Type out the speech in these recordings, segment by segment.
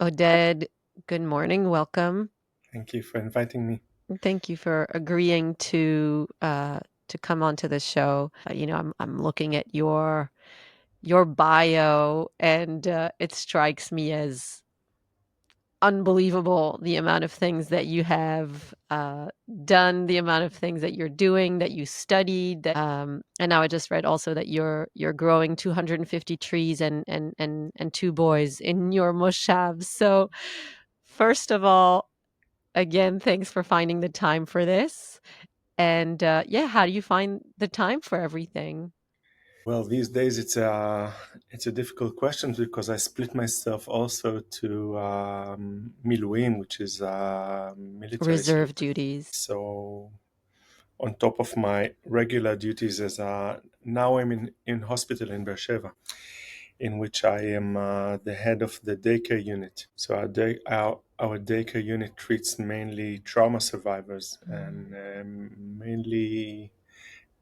Oded, good morning. Welcome. Thank you for inviting me. Thank you for agreeing to come onto the show. I'm looking at your bio, and it strikes me as unbelievable the amount of things that you have done, the amount of things that you're doing, that you studied. And now I just read also that you're growing 250 trees and two boys in your moshav. So first of all, again, thanks for finding the time for this. And yeah, how do you find the time for everything? Well, these days it's a difficult question because I split myself also to miluim, which is military Reserve service. duties. So on top of my regular duties as now I'm in hospital in Beersheba, in which I am the head of the daycare unit. So our daycare unit treats mainly trauma survivors and mainly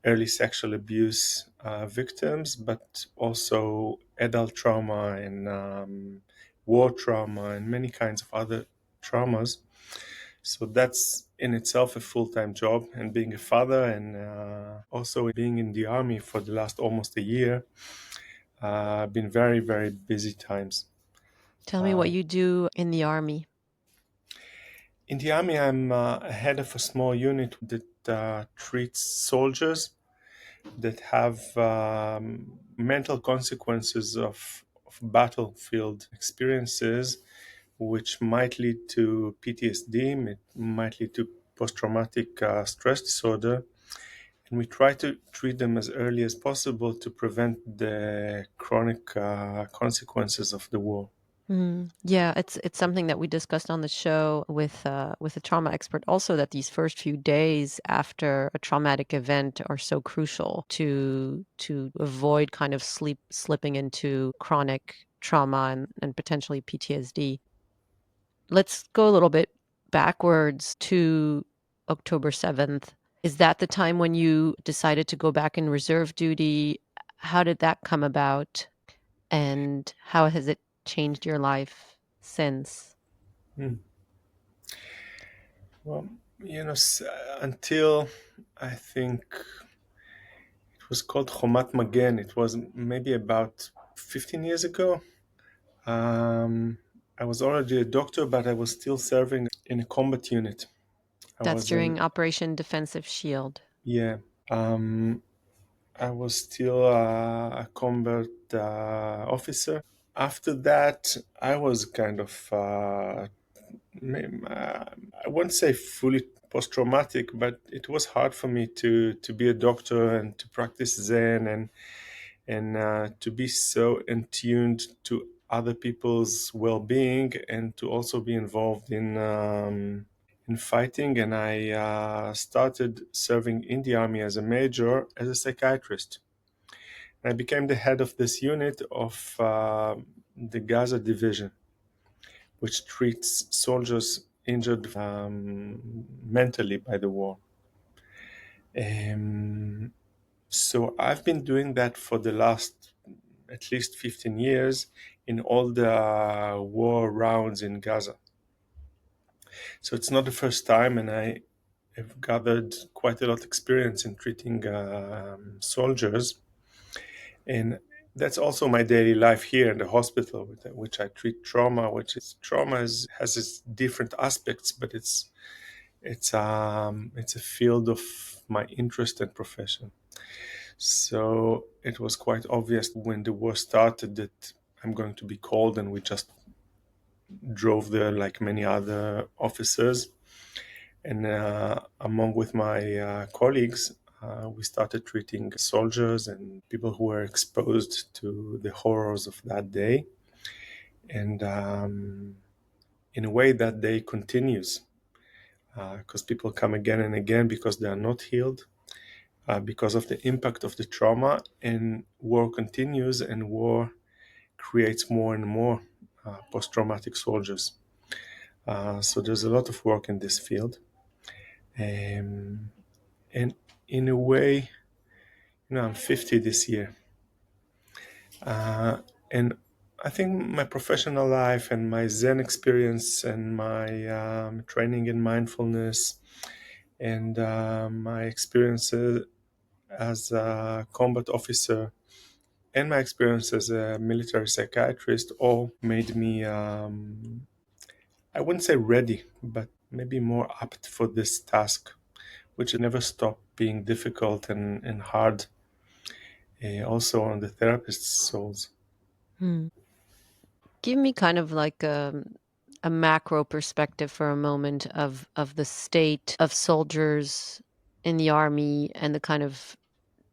early sexual abuse victims, but also adult trauma and war trauma and many kinds of other traumas. So that's in itself a full-time job. And being a father and also being in the army for the last almost a year, been very, very busy times. Tell me what Uh, you do in the army. in the army, I'm head of a small unit that treats soldiers that have mental consequences of battlefield experiences, which might lead to PTSD, it might lead to post traumatic stress disorder. And we try to treat them as early as possible to prevent the chronic consequences of the war. Yeah, it's something that we discussed on the show with a trauma expert also, that these first few days after a traumatic event are so crucial to avoid kind of slipping into chronic trauma and potentially PTSD. Let's go a little bit backwards to October 7th. Is that the time when you decided to go back in reserve duty? How did that come about? And how has it changed your life since? Hmm. Well, until I think it was called Chomat Magen, it was maybe about 15 years ago. Um, I was already a doctor, but I was still serving in a combat unit. I That's was in, during Operation Defensive Shield. yeah, um, I was still a combat officer. After that, I was kind of, I wouldn't say fully post traumatic, but it was hard for me to be a doctor and to practice Zen and to be so in tuned to other people's well-being and to also be involved in fighting. And I started serving in the army as a major as a psychiatrist. And I became the head of this unit of the Gaza division, which treats soldiers injured mentally by the war. Um, So I've been doing that for the last at least 15 years in all the war rounds in Gaza. So it's not the first time, and I have gathered quite a lot of experience in treating soldiers. And that's also my daily life here in the hospital, with which I treat trauma. Which is trauma has its different aspects, but it's a field of my interest and profession. So it was quite obvious when the war started that I'm going to be called, and we just drove there like many other officers. And among with my colleagues, we started treating soldiers and people who were exposed to the horrors of that day. And in a way, that day continues because people come again and again because they are not healed, because of the impact of the trauma, and war continues, and war creates more and more post-traumatic soldiers. So there's a lot of work in this field, um, and in a way, I'm 50 this year, and I think my professional life and my Zen experience and my training in mindfulness and my experiences as a combat officer and my experience as a military psychiatrist all made me, I wouldn't say ready, but maybe more apt for this task, which never stopped being difficult and hard, also on the therapist's souls. Hmm. Give me kind of like a macro perspective for a moment of the state of soldiers in the army and the kind of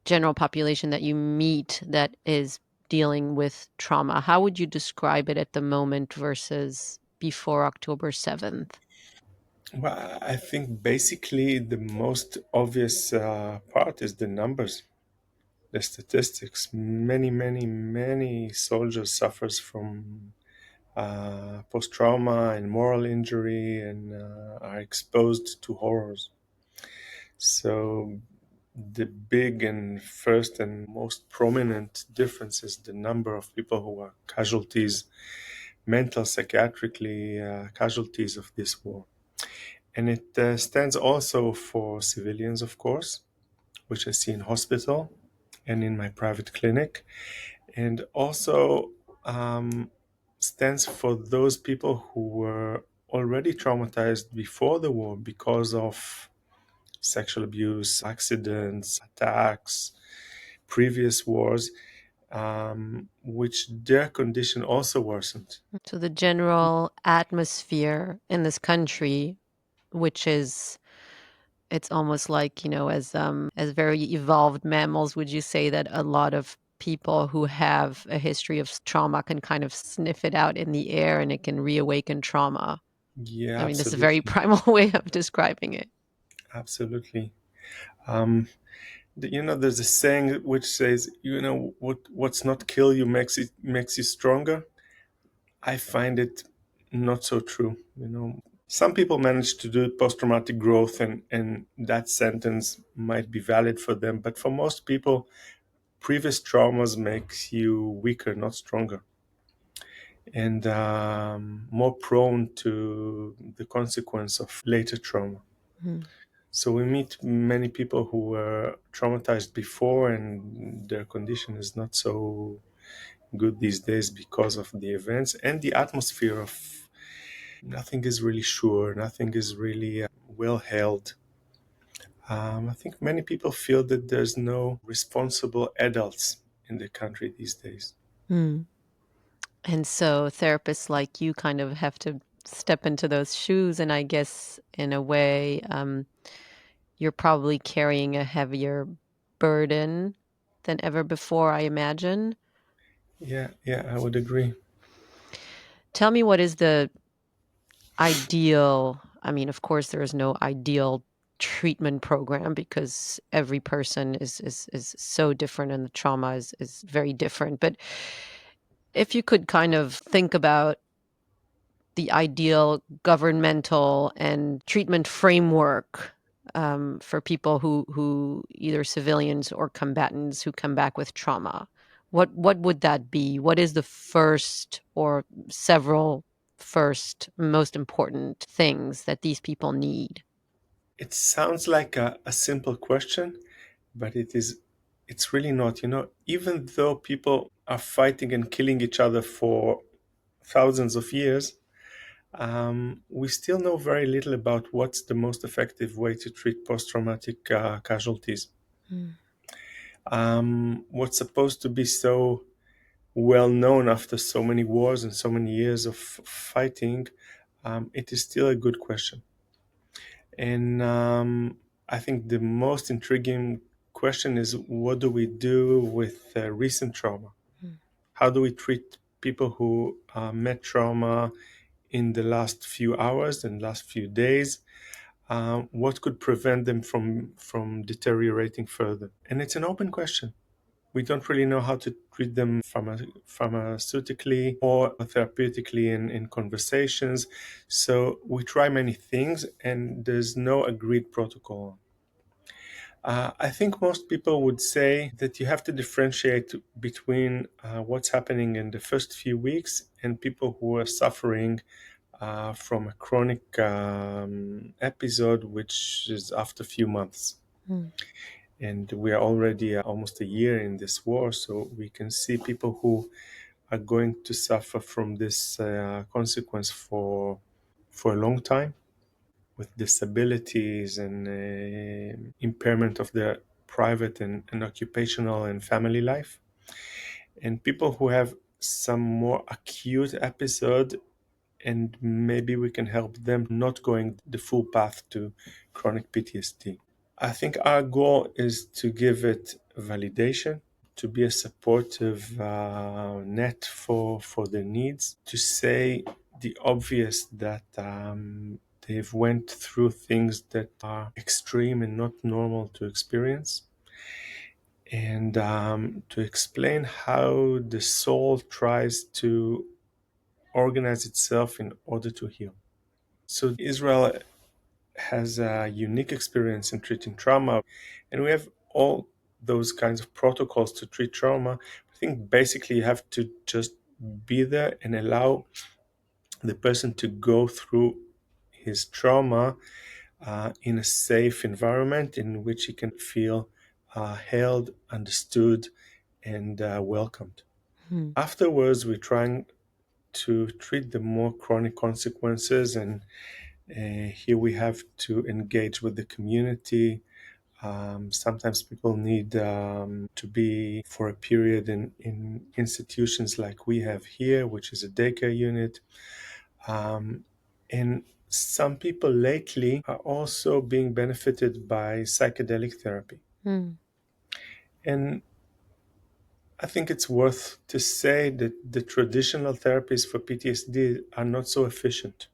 general population that you meet that is dealing with trauma. How would you describe it at the moment versus before October 7th? Well, I think basically the most obvious part is the numbers, the statistics. Many soldiers suffers from post-trauma and moral injury and are exposed to horrors. So the big and first and most prominent difference is the number of people who are casualties, mental, psychiatrically casualties of this war. And it stands also for civilians, of course, which I see in hospital and in my private clinic, and also um, stands for those people who were already traumatized before the war because of sexual abuse, accidents, attacks, previous wars, which their condition also worsened. So the general atmosphere in this country, which is it's almost like, as very evolved mammals, would you say that a lot of people who have a history of trauma can kind of sniff it out in the air and it can reawaken trauma? Yeah, I mean, this is a very absolutely. primal way of describing it. Absolutely. Um, there's a saying which says, what's not kill you makes you stronger. I find it not so true. Some people manage to do post-traumatic growth, and that sentence might be valid for them. But for most people, previous traumas makes you weaker, not stronger, and more prone to the consequence of later trauma. Mhm. So we meet many people who were traumatized before, and their condition is not so good these days because of the events and the atmosphere of nothing is really sure, nothing is really well held. I think many people feel that there's no responsible adults in the country these days. Mm. And so therapists like you kind of have to step into those shoes. And I guess in a way, you're probably carrying a heavier burden than ever before, I imagine. Yeah, yeah, I would agree. Tell me, what is the ideal? I mean, of course, there is no ideal treatment program because every person is so different and the trauma is very different. But if you could kind of think about the ideal governmental and treatment framework for people who either civilians or combatants who come back with trauma. What would that be? What is the first or several first most important things that these people need? It sounds like a simple question, but it's really not. Even though people are fighting and killing each other for thousands of years, we still know very little about what's the most effective way to treat post-traumatic casualties. Mm, What's supposed to be so well known after so many wars and so many years of fighting, it is still a good question. And I think the most intriguing question is, what do we do with recent trauma? mm, How do we treat people who met trauma in the last few hours and last few days? What could prevent them from deteriorating further? And it's an open question. We don't really know how to treat them pharmaceutically or therapeutically in conversations. So we try many things, and there's no agreed protocol. I think most people would say that you have to differentiate between what's happening in the first few weeks and people who are suffering from a chronic episode, which is after a few months. Mm. And we are already almost a year in this war, so we can see people who are going to suffer from this consequence for a long time, with disabilities and impairment of their private and occupational and family life. And people who have some more acute episode, and maybe we can help them not going the full path to chronic PTSD. I think our goal is to give it validation, to be a supportive net for their needs, to say the obvious that they've went through things that are extreme and not normal to experience, and to explain how the soul tries to organize itself in order to heal. So Israel has a unique experience in treating trauma, and we have all those kinds of protocols to treat trauma. I think basically you have to just be there and allow the person to go through his trauma in a safe environment in which he can feel held, understood, and welcomed. Mm. Afterwards, we're trying to treat the more chronic consequences, and here we have to engage with the community. Sometimes people need to be for a period in institutions like we have here, which is a daycare unit. And some people lately are also being benefited by psychedelic therapy. Mm. And I think it's worth to say that the traditional therapies for PTSD are not so efficient.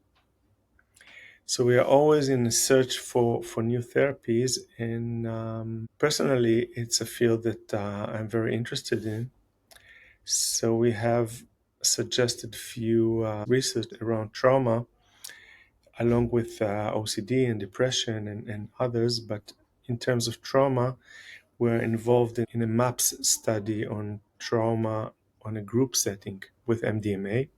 So we are always in a search for new therapies, and personally, it's a field that I'm very interested in. So we have suggested few research around trauma, along with OCD and depression and others. But in terms of trauma, we're involved in a MAPS study on trauma on a group setting with MDMA.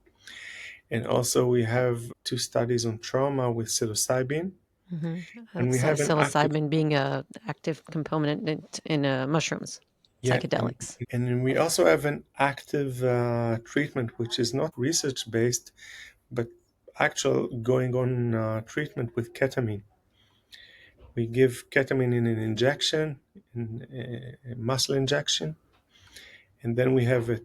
And also, we have two studies on trauma with psilocybin, Mhm. and we have an active, Psilocybin being a active component in mushrooms, yeah, psychedelics. and then we also have an active treatment, which is not research based, but actual going on treatment with ketamine. We give ketamine in an injection, in a muscle injection, and then we have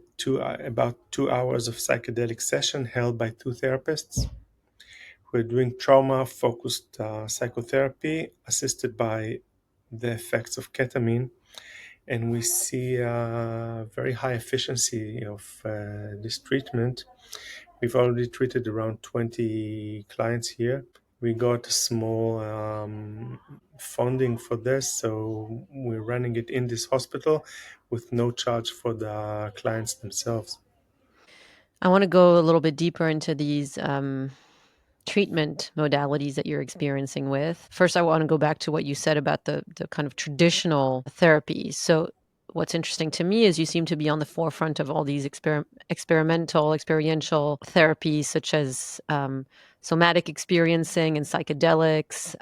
about 2 hours of psychedelic session held by two therapists who are doing trauma-focused psychotherapy assisted by the effects of ketamine, and we see a very high efficiency of this treatment. We've already treated around 20 clients here. We got a small funding for this, so we're running it in this hospital with no charge for the clients themselves. I want to go a little bit deeper into these treatment modalities that you're experiencing with. First, I want to go back to what you said about the kind of traditional therapies. So, what's interesting to me is you seem to be on the forefront of all these experiential therapies, such as somatic experiencing and psychedelics.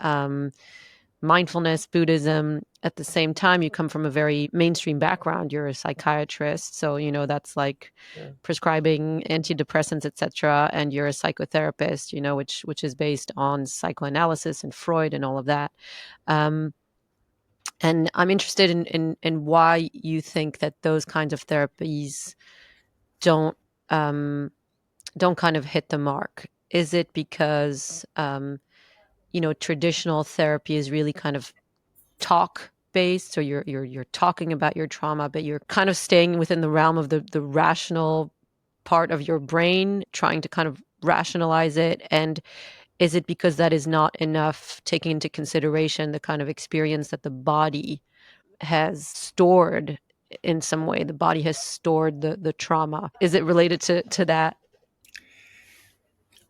Mindfulness, Buddhism. At the same time, you come from a very mainstream background. You're a psychiatrist, so that's like Yeah. prescribing antidepressants, etc. And you're a psychotherapist, which is based on psychoanalysis and Freud and all of that. Um, and I'm interested in why you think that those kinds of therapies don't um, don't kind of hit the mark. Is it because traditional therapy is really kind of talk based, so you're talking about your trauma, but you're kind of staying within the realm of the rational part of your brain, trying to kind of rationalize it? And is it because that is not enough, taking into consideration the kind of experience that the body has stored? In some way, the body has stored the trauma. Is it related to that?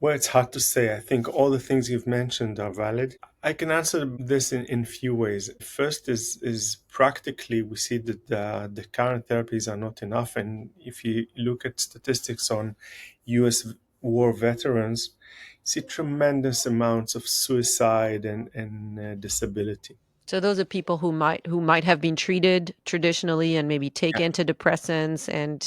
Well, it's hard to say. I think all the things you've mentioned are valid. I can answer this in few ways. First is practically we see that the current therapies are not enough, and if you look at statistics on U.S. war veterans, you see tremendous amounts of suicide and disability. So those are people who might have been treated traditionally and maybe take Yeah. antidepressants and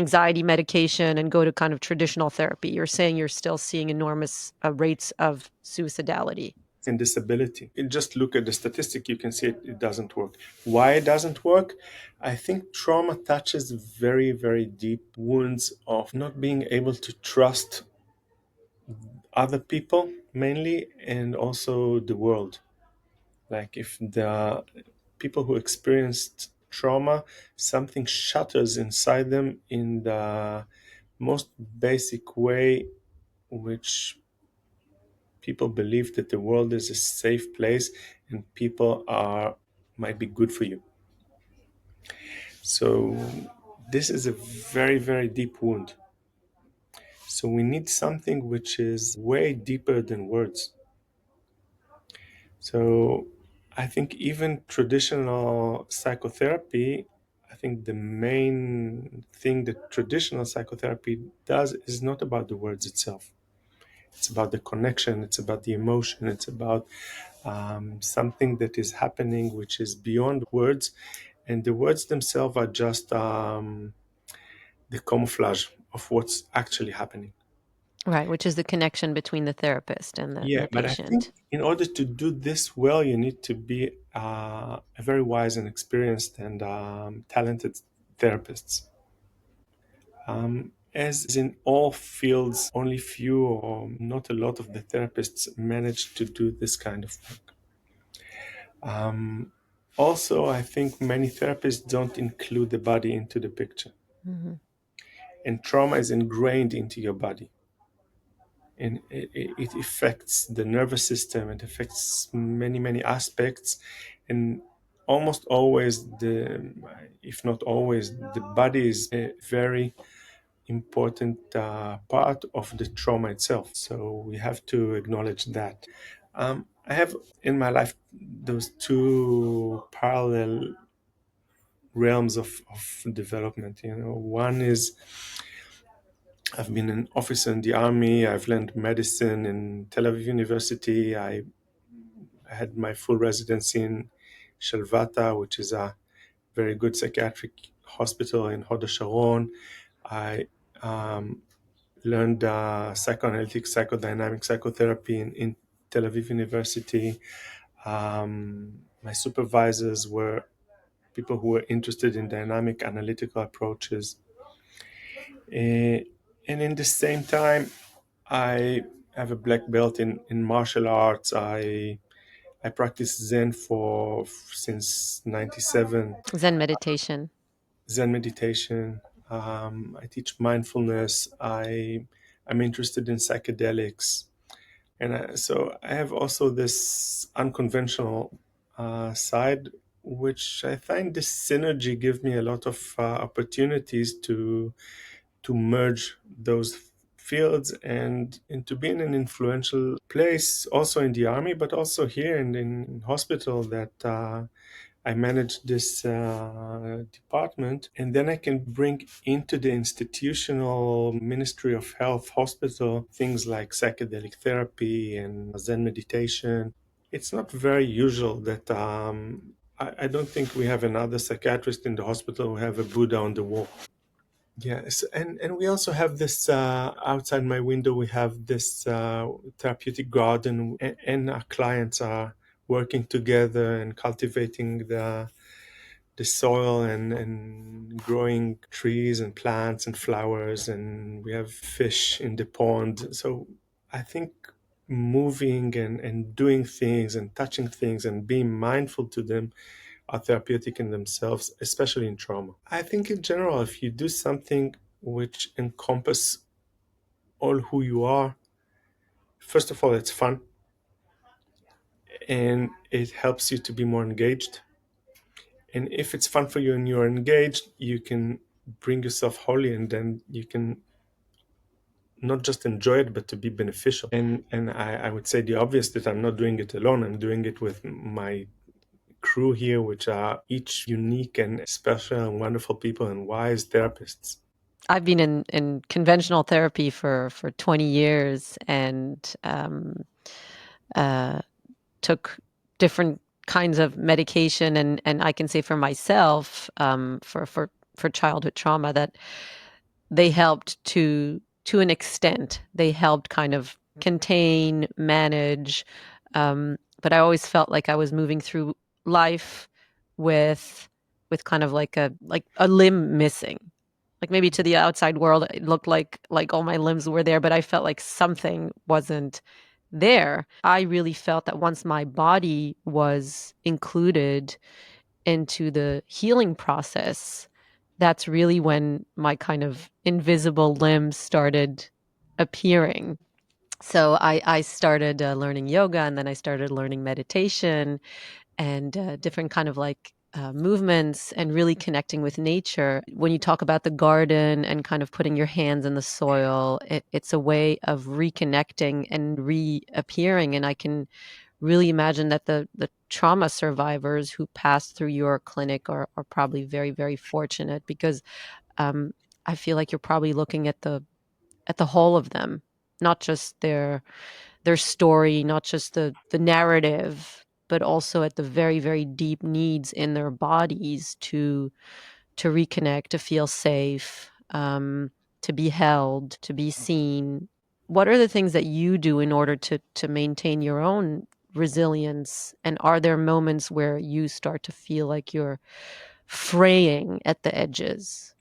anxiety medication and go to kind of traditional therapy. You're saying you're still seeing enormous rates of suicidality. And disability. You just look at the statistic, you can see it doesn't work. Why it doesn't work? I think trauma touches very, very deep wounds of not being able to trust other people mainly, and also the world. Like if the people who experienced trauma, something shatters inside them in the most basic way, which people believe that the world is a safe place and people are might be good for you. So this is a very, very deep wound. So we need something which is way deeper than words. So I think even traditional psychotherapy, I think the main thing that traditional psychotherapy does is not about the words itself. It's about the connection, it's about the emotion, it's about something that is happening which is beyond words. And the words themselves are just the camouflage of what's actually happening. Right, which is the connection between the therapist and the Yeah, but I think patient. in order to do this well, you need to be a very wise and experienced and talented therapists. As in all fields, only few or not a lot of the therapists manage to do this kind of work. Also, I think many therapists don't include the body into the picture, Hmm. and trauma is ingrained into your body. And it affects the nervous system, it affects many aspects, and almost always the if not always the body is a very important part of the trauma itself, so we have to acknowledge that. I have in my life those two parallel realms of development. One is I've been an officer in the army. I've learned medicine in Tel Aviv University. I had my full residency in Shelvata, which is a very good psychiatric hospital in Hod Sharon. I learned psychoanalytic, psychodynamic psychotherapy in Tel Aviv University. My supervisors were people who were interested in dynamic analytical approaches. Uh, and in the same time, I have a black belt in martial arts. I practice Zen for since '97. Zen meditation. Zen meditation. I teach mindfulness. I'm interested in psychedelics, and so I have also this unconventional side, which I find this synergy give me a lot of opportunities to merge those fields and to be in an influential place also in the army, but also here in hospital that I manage this department, and then I can bring into the institutional Ministry of Health hospital things like psychedelic therapy and Zen meditation. It's not very usual that I don't think we have another psychiatrist in the hospital who have a Buddha on the wall. Yes, and we also have this outside my window. We have this therapeutic garden, and our clients are working together and cultivating the soil and growing trees and plants and flowers, and we have fish in the pond. So I think moving and doing things and touching things and being mindful to them are therapeutic in themselves, especially in trauma. I think in general, if you do something which encompass all who you are, first of all, it's fun and it helps you to be more engaged. And if it's fun for you and you're engaged, you can bring yourself wholly, and then you can not just enjoy it, but to be beneficial. And I would say the obvious, that I'm not doing it alone. I'm doing it with my crew here, which are each unique and special and wonderful people and wise therapists. I've been in conventional therapy for 20 years and uh, took different kinds of medication, and I can say for myself, for childhood trauma, that they helped to an extent. They helped kind of contain, manage, but I always felt like I was moving through life with kind of like a limb missing. Like maybe to the outside world, it looked like all my limbs were there, but I felt like something wasn't there. I really felt that once my body was included into the healing process, that's really when my kind of invisible limbs started appearing. So I started learning yoga, and then I started learning meditation and different kind of movements, and really connecting with nature. When you talk about the garden and kind of putting your hands in the soil, it's a way of reconnecting and reappearing. And I can really imagine that the trauma survivors who pass through your clinic are probably very, very fortunate, because um, I feel like you're probably looking at the whole of them, not just their story, not just the narrative, but also at the very, very deep needs in their bodies to reconnect, to feel safe, to be held, to be seen. What are the things that you do in order to maintain your own resilience? And are there moments where you start to feel like you're fraying at the edges?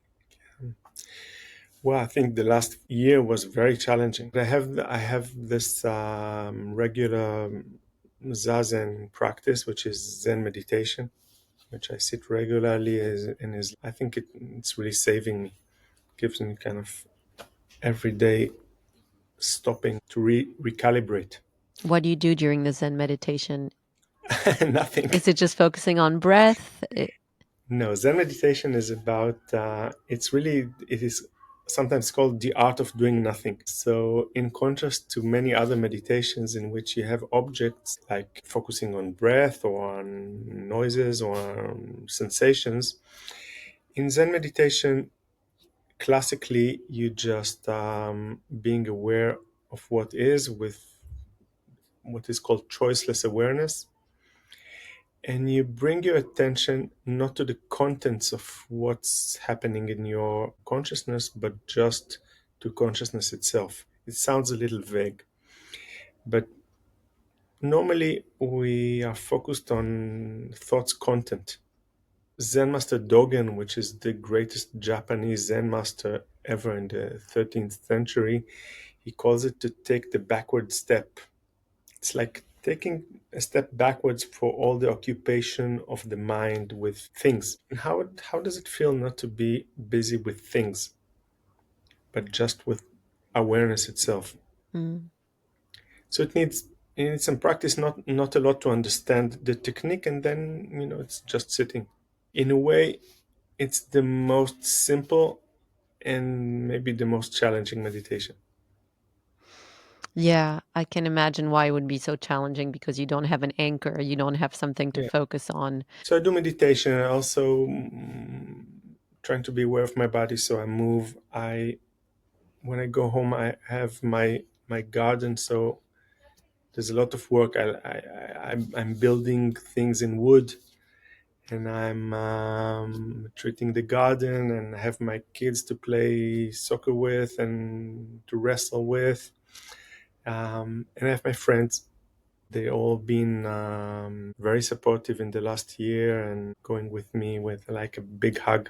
Well, I think the last year was very challenging. I have this regular zazen practice, which is Zen meditation, which I sit regularly, and is I think it's really saving me. Gives me kind of everyday stopping to recalibrate. What do you do during the Zen meditation? Nothing. Is it just focusing on breath? No, Zen meditation is about, it is sometimes called the art of doing nothing. So, in contrast to many other meditations in which you have objects like focusing on breath or on noises or on sensations, in Zen meditation, classically, you just being aware of what is, with what is called choiceless awareness, and you bring your attention not to the contents of what's happening in your consciousness, but just to consciousness itself. It sounds a little vague, but normally we are focused on thoughts content. Zen master Dogen, which is the greatest Japanese Zen master ever in the 13th century, he calls it to take the backward step. It's like taking a step backwards for all the occupation of the mind with things. And how does it feel not to be busy with things, but just with awareness itself? Mm. So it needs some practice, not a lot to understand the technique, and then it's just sitting. In a way, it's the most simple and maybe the most challenging meditation. Yeah, I can imagine why it would be so challenging, because you don't have an anchor, you don't have something to Yeah. focus on. So I do meditation. I also trying to be aware of my body. So I move. I When I go home, I have my garden. So there's a lot of work. I'm building things in wood, and I'm treating the garden, and I have my kids to play soccer with and to wrestle with, and I have my friends. They all been very supportive in the last year and going with me with like a big hug.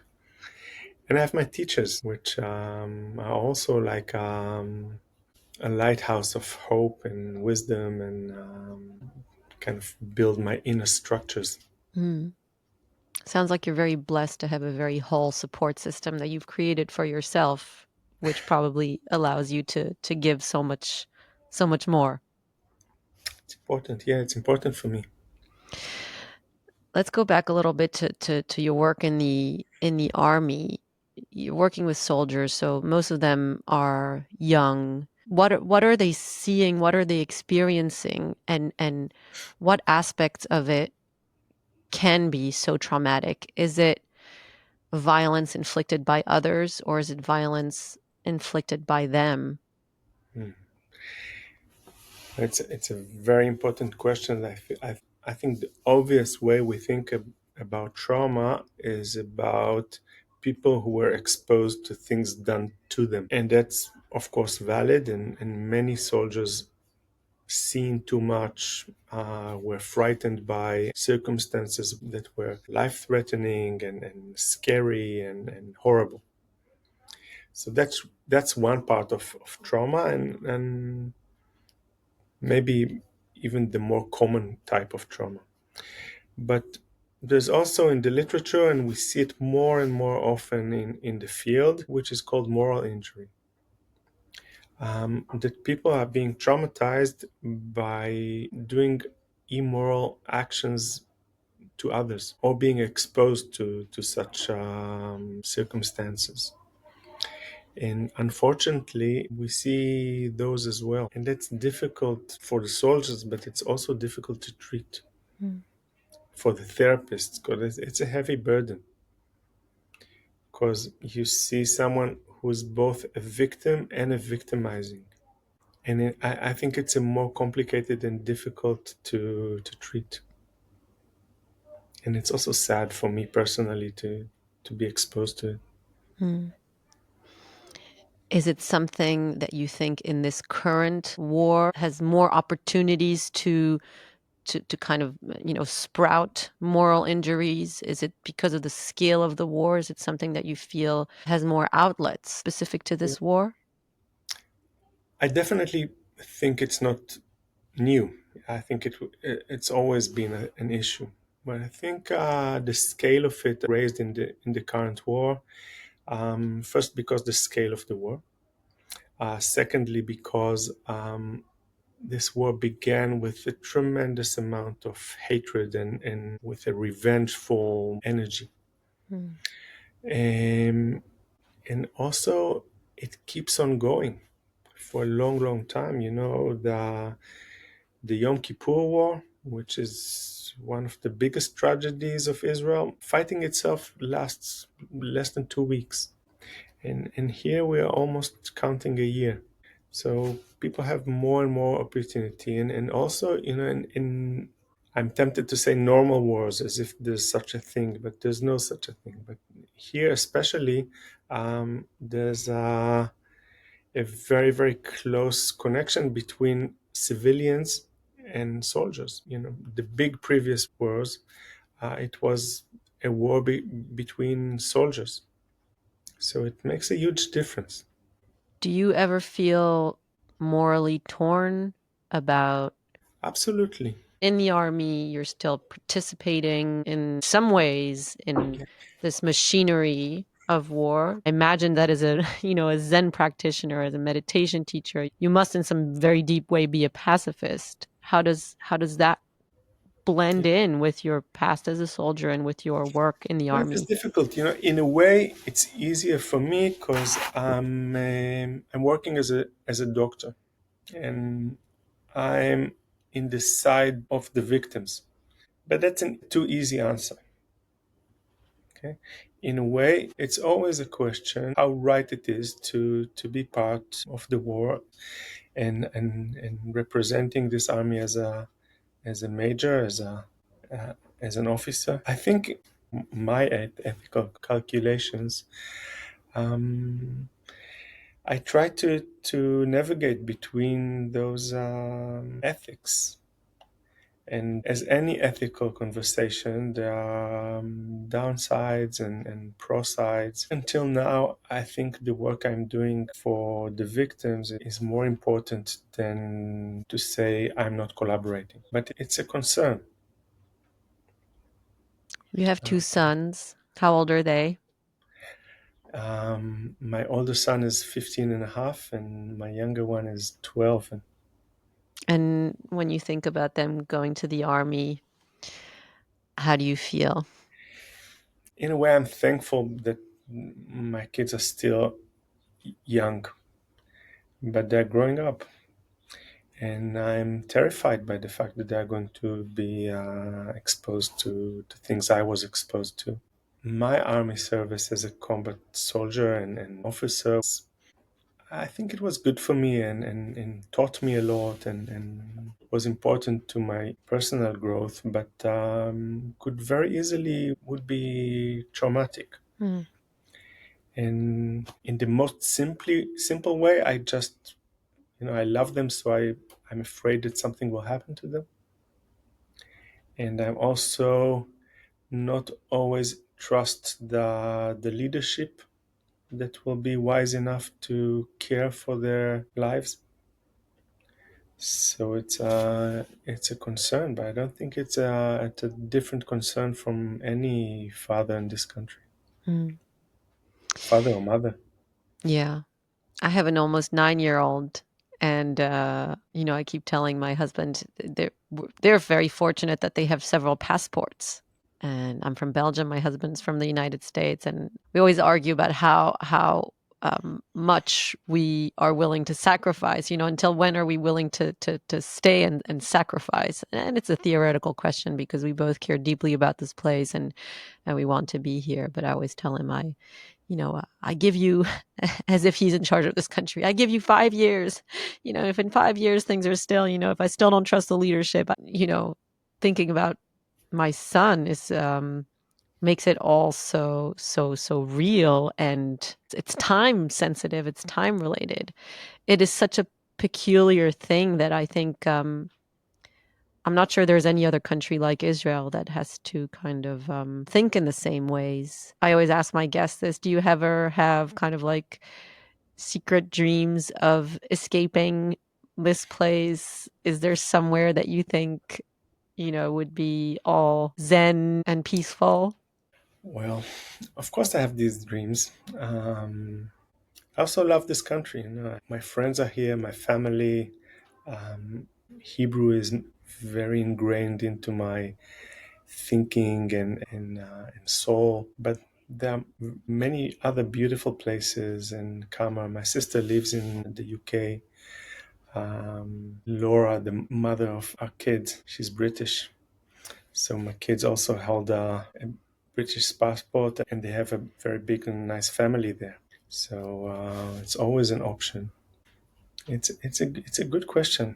And I have my teachers, which are also like a lighthouse of hope and wisdom, and kind of build my inner structures. Mm. Sounds like you're very blessed to have a very whole support system that you've created for yourself, which probably allows you to give so much more. It's important. Yeah, it's important for me. Let's go back a little bit to your work in the army. you're working with soldiers, so most of them are young. What are they seeing? What are they experiencing? And what aspects of it can be so traumatic? Is it violence inflicted by others, or is it violence inflicted by them? Mm. It's a very important question. I think the obvious way we think about trauma is about people who were exposed to things done to them. And that's, of course, valid. And many soldiers seen too much, were frightened by circumstances that were life threatening and scary and horrible. So that's one part of trauma, and maybe even the more common type of trauma. But there's also in the literature, and we see it more and more often in the field, which is called moral injury. That people are being traumatized by doing immoral actions to others or being exposed to such circumstances. And unfortunately, we see those as well. And that's difficult for the soldiers, but it's also difficult to treat Mm. for the therapists because it's a heavy burden. Because you see someone who's both a victim and a victimizing. And I think it's a more complicated and difficult to treat. And it's also sad for me personally to be exposed to it. Mm. Is it something that you think in this current war has more opportunities to kind of, sprout moral injuries? Is it because of the scale of the war? Is it something that you feel has more outlets specific to Yeah. this war? I definitely think it's not new. I think it's always been an issue, but I think the scale of it raised in the current war. First, because the scale of the war. Secondly, because this war began with a tremendous amount of hatred and with a revengeful energy, Mm. um, and also it keeps on going for a long, long time. The Yom Kippur War, which is one of the biggest tragedies of Israel, fighting itself lasts less than 2 weeks. And here we are almost counting a year. So people have more and more opportunity. And also, I'm tempted to say normal wars as if there's such a thing, but there's no such a thing. But here, especially, there's a very, very close connection between civilians and soldiers. The big previous wars, it was a war between soldiers. So it makes a huge difference. Do you ever feel morally torn about Absolutely. in the army, you're still participating in some ways in Yeah. this machinery of war? I imagine that as a, a Zen practitioner, as a meditation teacher, you must in some very deep way be a pacifist. How does that blend in with your past as a soldier and with your work in the Well, it's army? difficult. In a way, it's easier for me because I'm working as a doctor, and I'm in the side of the victims. But that's a too easy answer. Okay. In a way, it's always a question how right it is to be part of the war and representing this army as a major, as an officer. I think my ethical calculations, um, I try to navigate between those ethics. And as any ethical conversation, there are downsides and pro sides. Until now, I think the work I'm doing for the victims is more important than to say I'm not collaborating. But it's a concern. You have two sons. How old are they? My older son is 15 and a half, and my younger one is 12. And And when you think about them going to the army, how do you feel? in a way, I'm thankful that my kids are still young, but they're growing up, and I'm terrified by the fact that they're going to be exposed to things I was exposed to. My army service as a combat soldier and officer, I think it was good for me and taught me a lot and was important to my personal growth, but could very easily would be traumatic. Mm, And in the most simple way, I just, I love them, so I'm afraid that something will happen to them. And I'm also not always trust the leadership that will be wise enough to care for their lives. So it's a concern, but I don't think it's a different concern from any father in this country, mm. father or mother. Yeah. I have an almost 9-year-old, and I keep telling my husband they're very fortunate that they have several passports. And I'm from Belgium. My husband's from the United States, and we always argue about how much we are willing to sacrifice. Until when are we willing to stay and sacrifice? And it's a theoretical question because we both care deeply about this place and we want to be here. But I always tell him I give you, as if he's in charge of this country, I give you 5 years. If in 5 years things are still, if I still don't trust the leadership, thinking about my son is makes it all so real, and it's time sensitive, it's time related. It is such a peculiar thing that I think I'm not sure there's any other country like Israel that has to kind of think in the same ways. I always ask my guests this: do you ever have kind of like secret dreams of escaping this place? Is there somewhere that you think would be all zen and peaceful? Well, of course, I have these dreams. I also love this country. My friends are here, my family. Um, Hebrew is very ingrained into my thinking and soul. But there are many other beautiful places in Kama. My sister lives in the UK. Laura, the mother of our kids, she's British. So my kids also held a British passport, and they have a very big and nice family there. So it's always an option. It's a good question.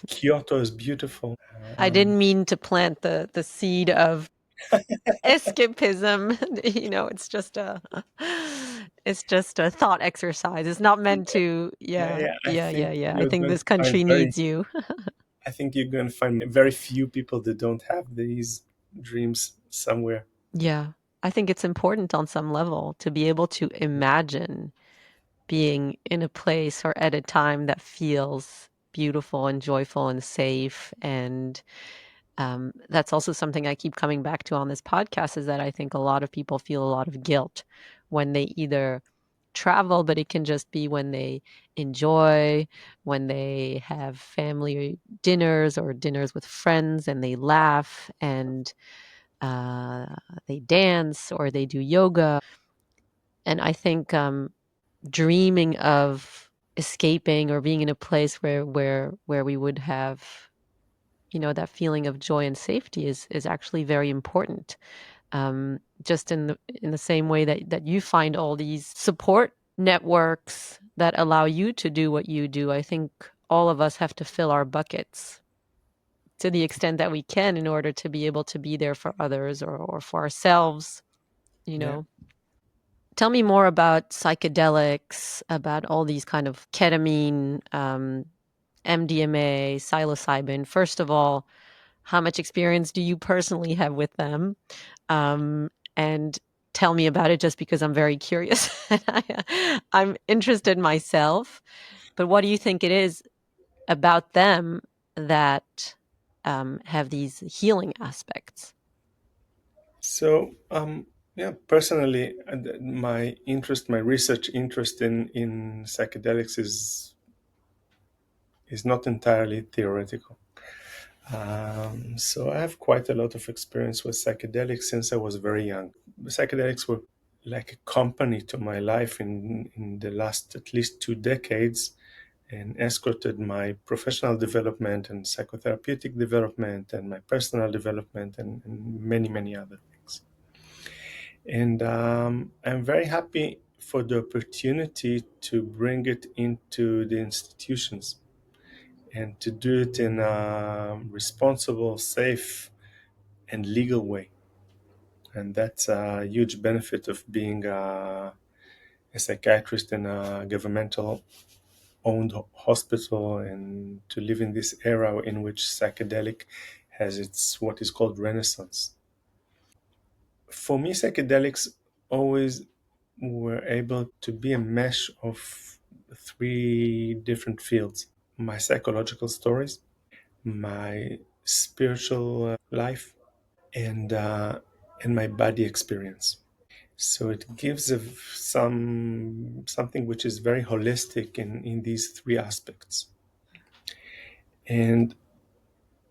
Kyoto is beautiful. I didn't mean to plant the seed of escapism. It's just a thought exercise. It's not meant to. Yeah, Yeah, yeah. yeah, yeah, yeah. I think this country needs you. I think you're going to find very few people that don't have these dreams somewhere. Yeah. I think it's important on some level to be able to imagine being in a place or at a time that feels beautiful and joyful and safe. And that's also something I keep coming back to on this podcast, is that I think a lot of people feel a lot of guilt when they either travel, but it can just be when they enjoy, when they have family dinners or dinners with friends and they laugh and uh, they dance or they do yoga. And I think dreaming of escaping or being in a place where we would have that feeling of joy and safety is actually very important. Just in the same way that you find all these support networks that allow you to do what you do, I think all of us have to fill our buckets to the extent that we can in order to be able to be there for others or for ourselves, you Yeah. know. Tell me more about psychedelics, about all these kind of ketamine, MDMA, psilocybin. First of all, how much experience do you personally have with them? And tell me about it, just because I'm very curious. I'm interested myself, but what do you think it is about them that have these healing aspects? So, yeah, personally, my research interest in psychedelics is not entirely theoretical. So I have quite a lot of experience with psychedelics since I was very young. Psychedelics were like a company to my life in the last at least 2 decades, and escorted my professional development and psychotherapeutic development and my personal development and many, many other things. And I'm very happy for the opportunity to bring it into the institutions and to do it in a responsible, safe, and legal way. And that's a huge benefit of being a psychiatrist in a governmental owned hospital, and to live in this era in which psychedelic has its what is called renaissance. For me, psychedelics always were able to be a mesh of three different fields: my psychological stories, my spiritual life, and my body experience. So it gives something which is very holistic in these three aspects. And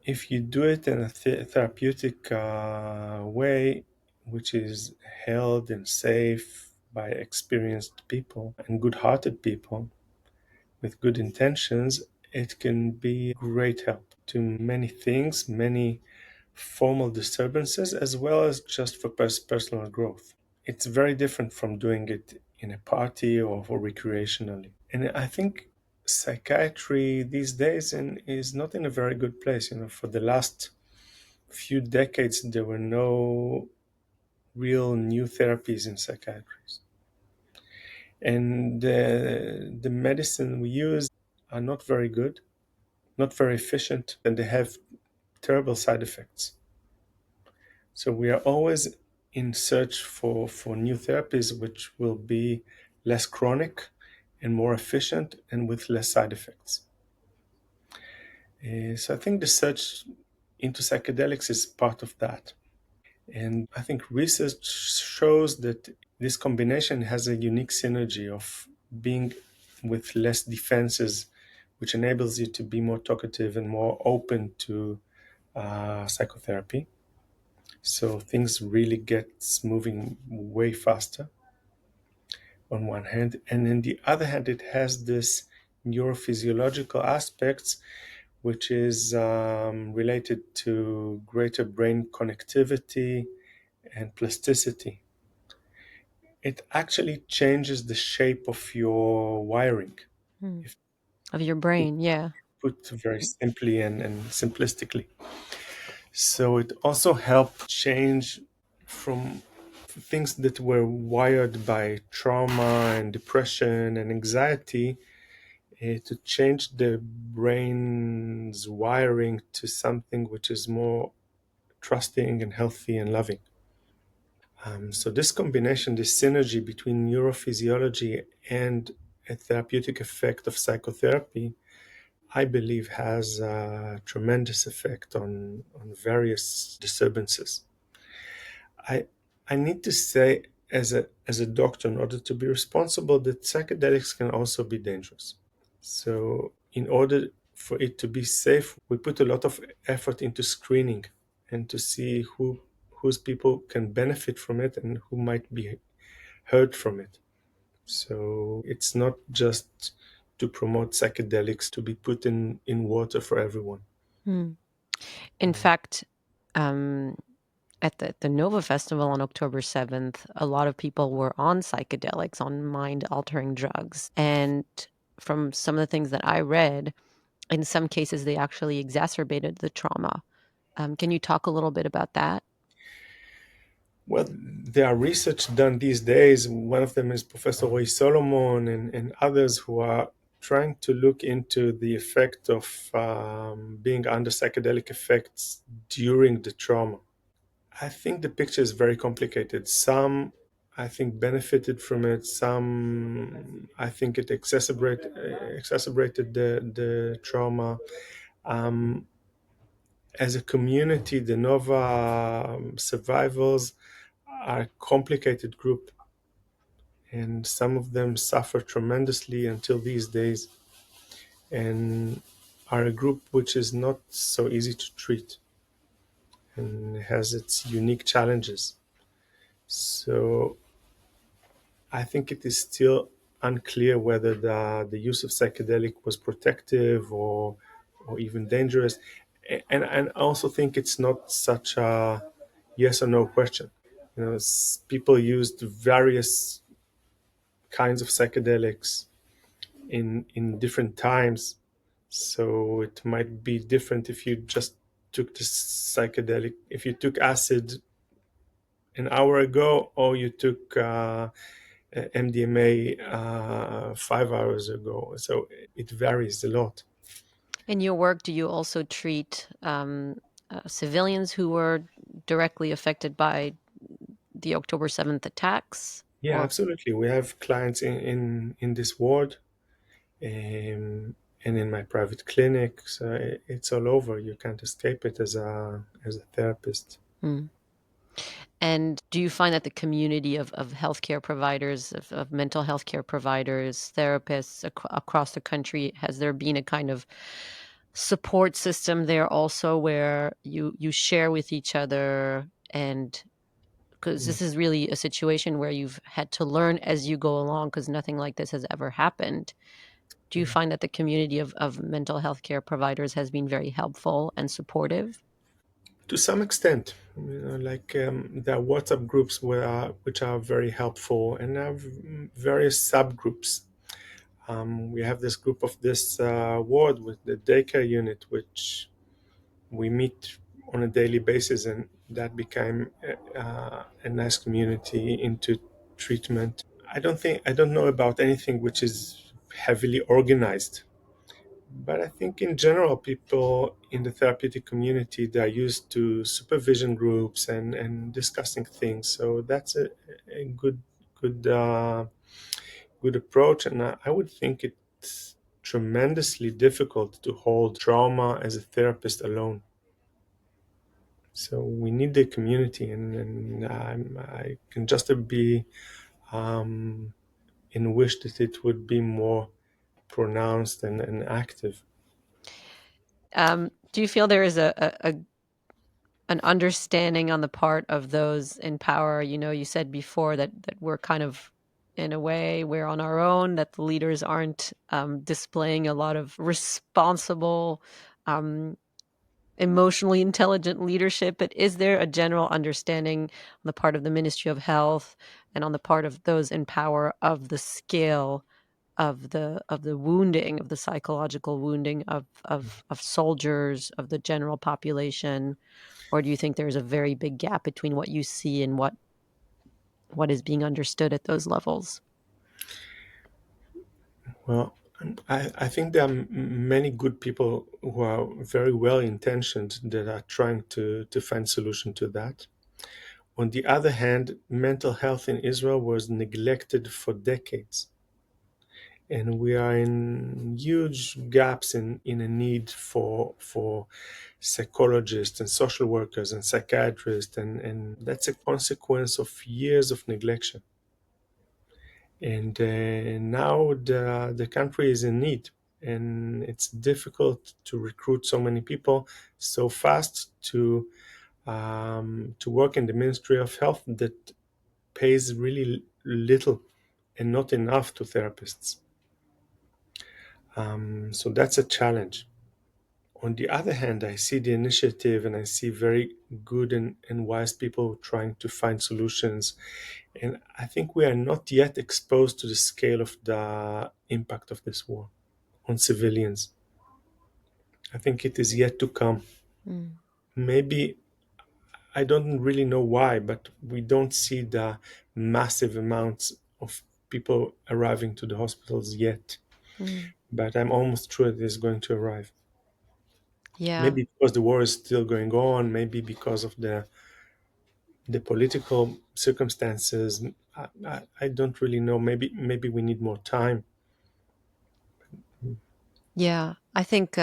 if you do it in a therapeutic way, which is held and safe by experienced people and good-hearted people with good intentions, it can be great help to many things, many formal disturbances, as well as just for personal growth. It's very different from doing it in a party or recreationally. And I think psychiatry these days is not in a very good place. For the last few decades, there were no real new therapies in psychiatry. And the medicine we use are not very good, not very efficient, and they have terrible side effects. So we are always in search for new therapies which will be less chronic and more efficient and with less side effects. So I think the search into psychedelics is part of that. And I think research shows that this combination has a unique synergy of being with less defenses, which enables you to be more talkative and more open to psychotherapy. So things really get moving way faster on one hand. And on the other hand, it has this neurophysiological aspects, which is related to greater brain connectivity and plasticity. It actually changes the shape of your wiring, Hmm. if Of your brain, yeah. put very simply and simplistically. So it also helped change from things that were wired by trauma and depression and anxiety, to change the brain's wiring to something which is more trusting and healthy and loving. So this combination, this synergy between neurophysiology and a therapeutic effect of psychotherapy, I believe has a tremendous effect on various disturbances. I I need to say, as a doctor, in order to be responsible, that psychedelics can also be dangerous. So in order for it to be safe, we put a lot of effort into screening and to see whose people can benefit from it and who might be hurt from it. So it's not just to promote psychedelics to be put in water for everyone. Hmm. In fact, um, at the Nova Festival on October 7th, a lot of people were on psychedelics, on mind-altering drugs. And from some of the things that I read, in some cases, they actually exacerbated the trauma. Can you talk a little bit about that? Well, there are research done these days. One of them is Professor Roy Solomon and others who are trying to look into the effect of being under psychedelic effects during the trauma. I think the picture is very complicated. Some, I think, benefited from it. Some, I think, it exacerbated the trauma. Um, as a community, the Nova survivors are a complicated group, and some of them suffer tremendously until these days, and are a group which is not so easy to treat and has its unique challenges. So I think it is still unclear whether the use of psychedelic was protective or even dangerous. And I also think it's not such a yes or no question. People used various kinds of psychedelics in different times, so it might be different if you just took the psychedelic, if you took acid an hour ago, or you took MDMA 5 hours ago. So it varies a lot. In your work, do you also treat civilians who were directly affected by the October 7th attacks? Yeah, Or absolutely. We have clients in this ward, um, and in my private clinic. So it's all over. You can't escape it as a therapist. mm. And do you find that the community of healthcare providers, of mental health care providers, therapists across the country, has there been a kind of support system there also where you share with each other? And because Yeah. this is really a situation where you've had to learn as you go along because nothing like this has ever happened. Do you Yeah. find that the community of mental health care providers has been very helpful and supportive? To some extent, like there are WhatsApp groups which are very helpful, and have various subgroups. We have this group of this ward with the daycare unit, which we meet on a daily basis, and that became a nice community into treatment. I don't know about anything which is heavily organized, but I think in general, people in the therapeutic community, they are used to supervision groups and discussing things. So that's a good good approach, and I would think it's tremendously difficult to hold trauma as a therapist alone. So we need the community, and I can just be um, in wish that it would be more pronounced and active. Do you feel there is an understanding on the part of those in power? You know, you said before that we're kind of, in a way, we're on our own, that the leaders aren't displaying a lot of responsible, um, emotionally intelligent leadership. But is there a general understanding on the part of the Ministry of Health and on the part of those in power of the scale of the wounding, of the psychological wounding of soldiers, of the general population? Or do you think there's a very big gap between what you see and what is being understood at those levels? Well, I think there are many good people who are very well intentioned that are trying to find solution to that. On the other hand, mental health in Israel was neglected for decades, and we are in huge gaps in a need for psychologists and social workers and psychiatrists, and that's a consequence of years of neglection. And now the country is in need, and it's difficult to recruit so many people so fast to work in the Ministry of Health that pays really little and not enough to therapists. So that's a challenge. On the other hand, I see the initiative, and I see very good and wise people trying to find solutions. And I think we are not yet exposed to the scale of the impact of this war on civilians. I think it is yet to come. Mm, Maybe, I don't really know why, but we don't see the massive amounts of people arriving to the hospitals yet. mm. But I'm almost sure it is going to arrive. Yeah. Maybe because the war is still going on, maybe because of the political circumstances. I don't really know. Maybe we need more time. Yeah. I think,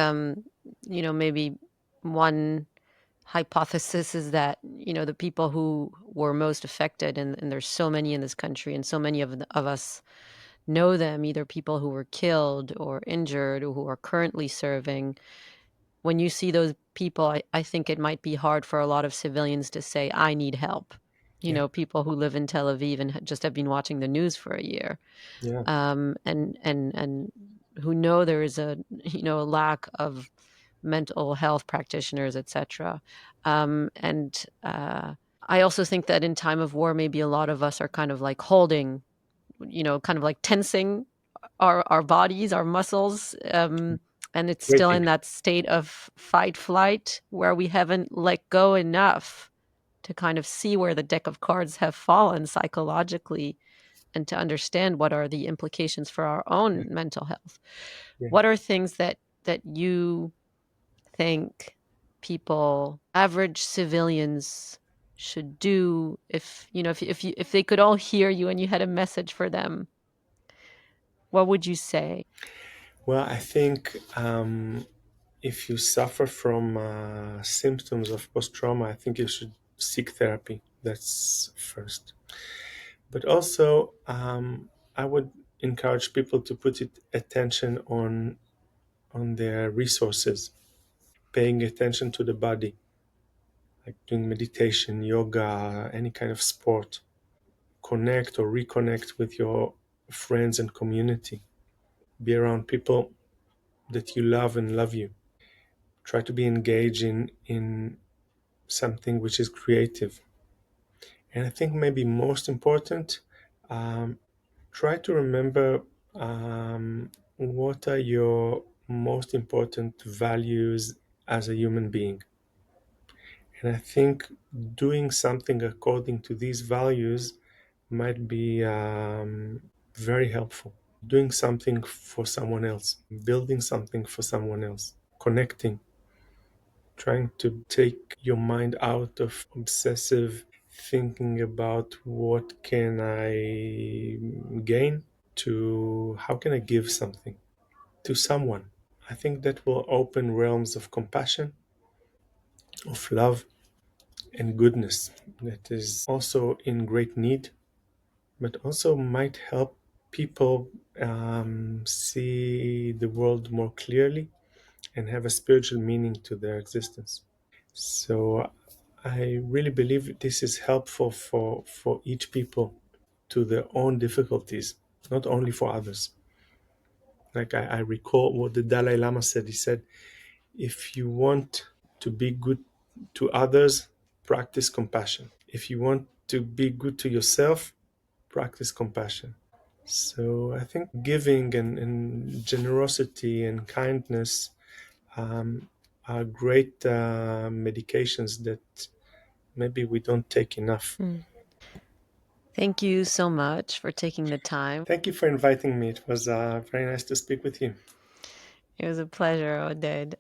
maybe one hypothesis is that, the people who were most affected, and there's so many in this country, and so many of us know them, either people who were killed or injured or who are currently serving. When you see those people, I think it might be hard for a lot of civilians to say, I need help. Yeah, people who live in Tel Aviv and just have been watching the news for a year, yeah, and who know there is a lack of mental health practitioners, etc. And I also think that in time of war, maybe a lot of us are kind of like holding, kind of like tensing our bodies, our muscles, and it's still waiting. in that state of fight flight where we haven't let go enough to kind of see where the deck of cards have fallen psychologically and to understand what are the implications for our Yeah, own mental health. yeah. What are things that you think people, average civilians, should do if they could all hear you and you had a message for them, what would you say? Well, I think if you suffer from symptoms of post trauma, I think you should seek therapy. That's first. But also, I would encourage people to put attention on their resources, paying attention to the body, like doing meditation, yoga, any kind of sport. Connect or reconnect with your friends and community. Be around people that you love and love you. Try to be engaged in something which is creative. And I think maybe most important, um, try to remember what are your most important values as a human being. And I think doing something according to these values might be very helpful. Doing something for someone else, building something for someone else, connecting, trying to take your mind out of obsessive thinking about what can I gain to how can I give something to someone. I think that will open realms of compassion, of love and goodness that is also in great need, but also might help people see the world more clearly and have a spiritual meaning to their existence. So I really believe this is helpful for each people to their own difficulties, not only for others. Like I recall what the Dalai Lama said. He said, if you want to be good to others, practice compassion. If you want to be good to yourself, practice compassion. So I think giving and generosity and kindness are great medications that maybe we don't take enough. Hmm. Thank you so much for taking the time. Thank you for inviting me. It was very nice to speak with you. It was a pleasure, Oded.